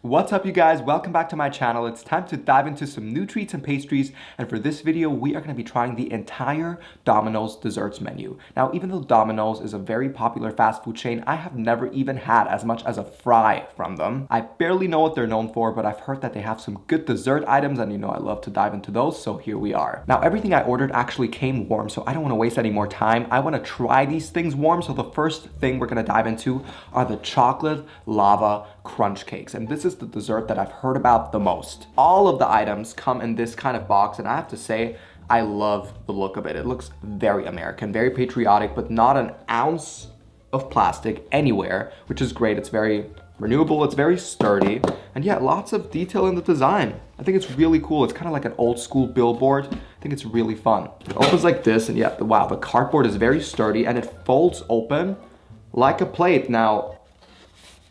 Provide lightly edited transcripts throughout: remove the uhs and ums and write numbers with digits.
What's up, you guys? Welcome back to my channel. It's time to dive into some new treats and pastries, and for this video we are going to be trying the entire Domino's desserts menu. Now, even though Domino's is a very popular fast food chain, I have never even had as much as a fry from them. I barely know what they're known for, but I've heard that they have some good dessert items, and you know I love to dive into those, so here we are. Now, everything I ordered actually came warm, so I don't want to waste any more time. I want to try these things warm, so the first thing we're going to dive into are the chocolate lava crunch cakes, and this is the dessert that I've heard about the most. All of the items come in this kind of box, and I have to say I love the look of it. It looks very American, very patriotic, but not an ounce of plastic anywhere, which is great. It's very renewable, it's very sturdy, and yeah, lots of detail in the design. I think it's really cool. It's kind of like an old school billboard. I think it's really fun. It opens like this, and yeah, wow, the cardboard is very sturdy and it folds open like a plate. Now,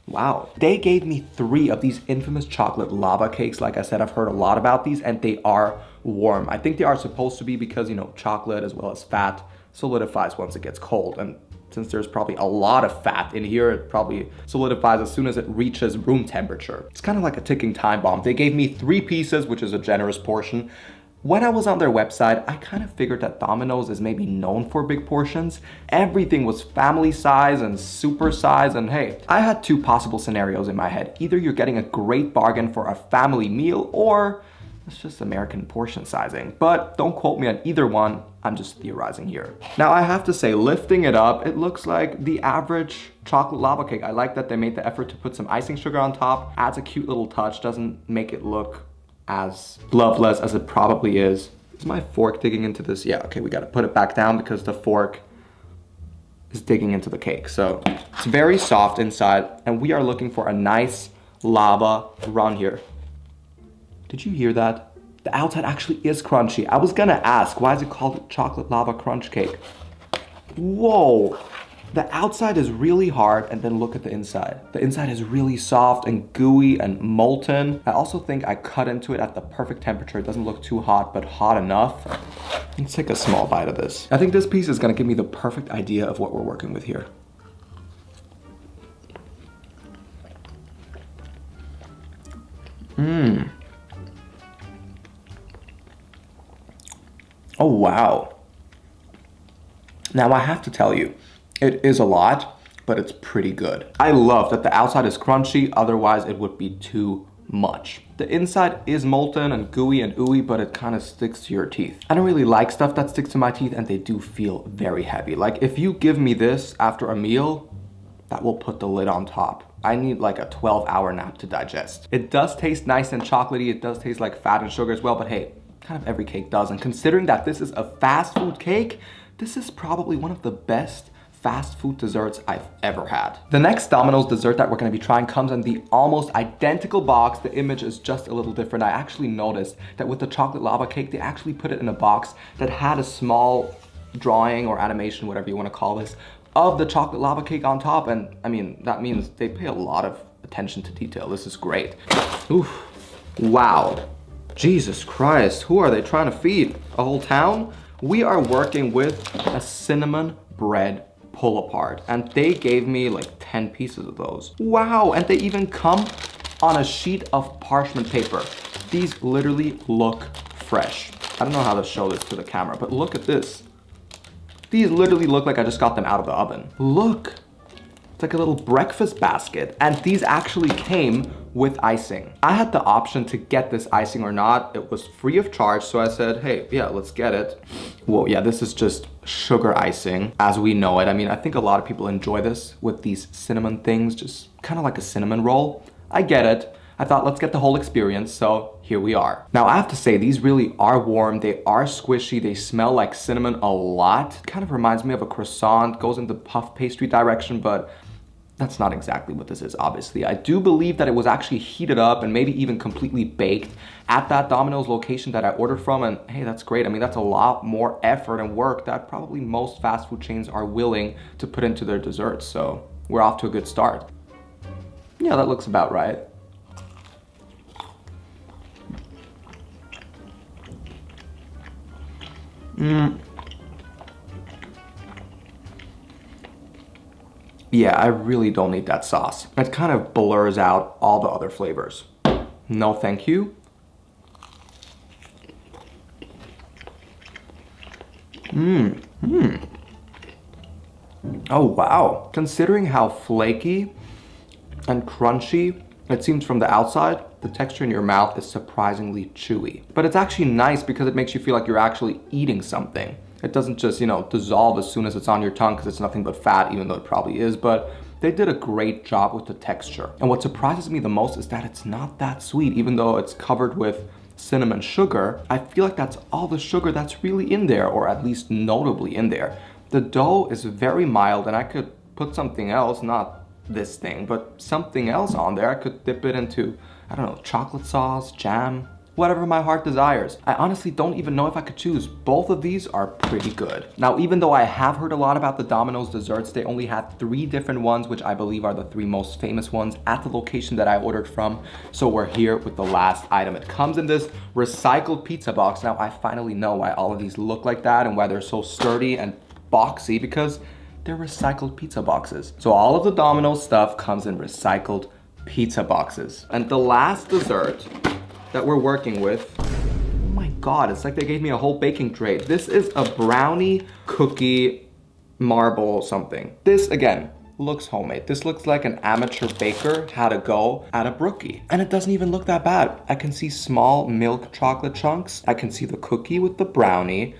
wow. They gave me 3 of these infamous chocolate lava cakes. Like I said, I've heard a lot about these, and they are warm. I think they are supposed to be because, you know, chocolate as well as fat solidifies once it gets cold. And since there's probably a lot of fat in here, it probably solidifies as soon as it reaches room temperature. It's kind of like a ticking time bomb. They gave me 3 pieces, which is a generous portion. When I was on their website, I kind of figured that Domino's is maybe known for big portions. Everything was family size and super size, and hey, I had 2 possible scenarios in my head. Either you're getting a great bargain for a family meal, or it's just American portion sizing. But don't quote me on either one, I'm just theorizing here. Now, I have to say, lifting it up, it looks like the average chocolate lava cake. I like that they made the effort to put some icing sugar on top, adds a cute little touch, doesn't make it look as loveless as it probably is. Is my fork digging into this? Yeah, okay, we gotta put it back down because the fork is digging into the cake. So it's very soft inside, and we are looking for a nice lava run here. Did you hear that? The outside actually is crunchy. I was gonna ask, why is it called chocolate lava crunch cake? Whoa. The outside is really hard, and then look at the inside. The inside is really soft and gooey and molten. I also think I cut into it at the perfect temperature. It doesn't look too hot, but hot enough. Let's take a small bite of this. I think this piece is gonna give me the perfect idea of what we're working with here. Oh, wow. Now, I have to tell you, it is a lot, but it's pretty good. I love that the outside is crunchy, otherwise it would be too much. The inside is molten and gooey and ooey, but it kind of sticks to your teeth. I don't really like stuff that sticks to my teeth, and they do feel very heavy. Like, if you give me this after a meal, that will put the lid on top. I need like a 12-hour nap to digest. It does taste nice and chocolatey. It does taste like fat and sugar as well, but hey, kind of every cake does. And considering that this is a fast food cake, this is probably one of the best fast food desserts I've ever had. The next Domino's dessert that we're gonna be trying comes in the almost identical box. The image is just a little different. I actually noticed that with the chocolate lava cake, they actually put it in a box that had a small drawing or animation, whatever you wanna call this, of the chocolate lava cake on top. And I mean, that means they pay a lot of attention to detail. This is great. Oof, wow. Jesus Christ, who are they trying to feed? A whole town? We are working with a cinnamon bread pull apart, and they gave me like 10 pieces of those. Wow, and they even come on a sheet of parchment paper. These literally look fresh. I don't know how to show this to the camera, but look at this. These literally look like I just got them out of the oven. Look, it's like a little breakfast basket, and these actually came with icing. I had the option to get this icing or not. It was free of charge, so I said, hey, yeah, let's get it. Whoa, yeah, this is just sugar icing as we know it. I mean, I think a lot of people enjoy this with these cinnamon things, just kind of like a cinnamon roll. I get it. I thought, let's get the whole experience, so here we are. Now, I have to say, these really are warm. They are squishy. They smell like cinnamon a lot. It kind of reminds me of a croissant, goes in the puff pastry direction, but that's not exactly what this is, obviously. I do believe that it was actually heated up and maybe even completely baked at that Domino's location that I ordered from, and hey, that's great. I mean, that's a lot more effort and work that probably most fast food chains are willing to put into their desserts, so we're off to a good start. Yeah, that looks about right. Yeah, I really don't need that sauce. It kind of blurs out all the other flavors. No, thank you. Oh, wow. Considering how flaky and crunchy it seems from the outside, the texture in your mouth is surprisingly chewy. But it's actually nice because it makes you feel like you're actually eating something. It doesn't just, dissolve as soon as it's on your tongue because it's nothing but fat, even though it probably is. But they did a great job with the texture. And what surprises me the most is that it's not that sweet, even though it's covered with cinnamon sugar. I feel like that's all the sugar that's really in there, or at least notably in there. The dough is very mild, and I could put something else, not this thing, but something else on there. I could dip it into, I don't know, chocolate sauce, jam, whatever my heart desires. I honestly don't even know if I could choose. Both of these are pretty good. Now, even though I have heard a lot about the Domino's desserts, they only had 3 different ones, which I believe are the 3 most famous ones at the location that I ordered from. So we're here with the last item. It comes in this recycled pizza box. Now, I finally know why all of these look like that and why they're so sturdy and boxy, because they're recycled pizza boxes. So all of the Domino's stuff comes in recycled pizza boxes. And the last dessert that we're working with, oh my god, it's like they gave me a whole baking tray. This is a brownie cookie marble something. This, again, looks homemade. This looks like an amateur baker had a go at a brookie. And it doesn't even look that bad. I can see small milk chocolate chunks. I can see the cookie with the brownie.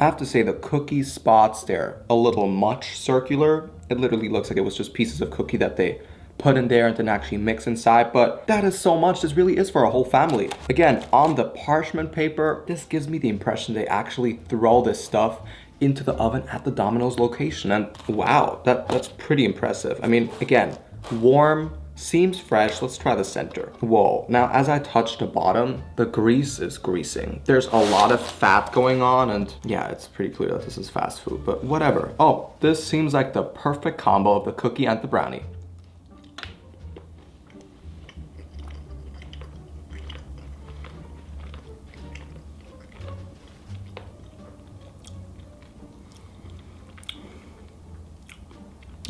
I have to say the cookie spots, they're a little much circular. It literally looks like it was just pieces of cookie that they put in there and then actually mix inside, but that is so much. This really is for a whole family. Again, on the parchment paper, this gives me the impression they actually throw this stuff into the oven at the Domino's location, and wow, that's pretty impressive. I mean, again, warm, seems fresh. Let's try the center. Whoa. Now, as I touch the bottom, the grease is greasing. There's a lot of fat going on, and yeah, it's pretty clear that this is fast food, but whatever. Oh, this seems like the perfect combo of the cookie and the brownie.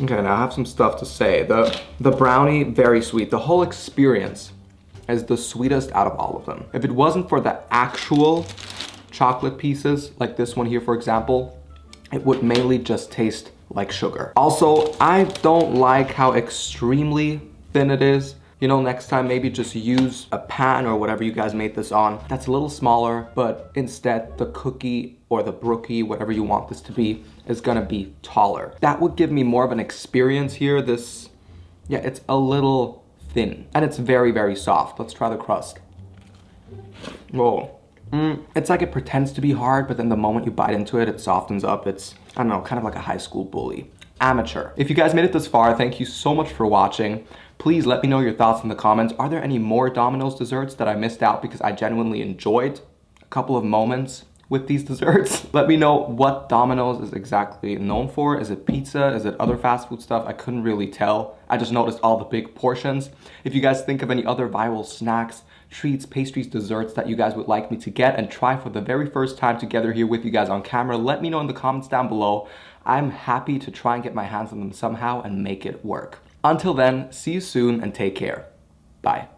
Okay, now I have some stuff to say. The brownie, very sweet. The whole experience is the sweetest out of all of them. If it wasn't for the actual chocolate pieces, like this one here, for example, it would mainly just taste like sugar. Also, I don't like how extremely thin it is. Next time maybe just use a pan or whatever you guys made this on that's a little smaller, but instead the cookie or the brookie, whatever you want this to be, is gonna be taller. That would give me more of an experience here. Yeah, it's a little thin and it's very, very soft. Let's try the crust. Whoa. It's like it pretends to be hard, but then the moment you bite into it, it softens up. It's, I don't know, kind of like a high school bully. Amateur. If you guys made it this far, thank you so much for watching. Please let me know your thoughts in the comments. Are there any more Domino's desserts that I missed out because I genuinely enjoyed a couple of moments with these desserts? Let me know what Domino's is exactly known for. Is it pizza? Is it other fast food stuff? I couldn't really tell. I just noticed all the big portions. If you guys think of any other viral snacks, treats, pastries, desserts that you guys would like me to get and try for the very first time together here with you guys on camera, let me know in the comments down below. I'm happy to try and get my hands on them somehow and make it work. Until then, see you soon and take care. Bye.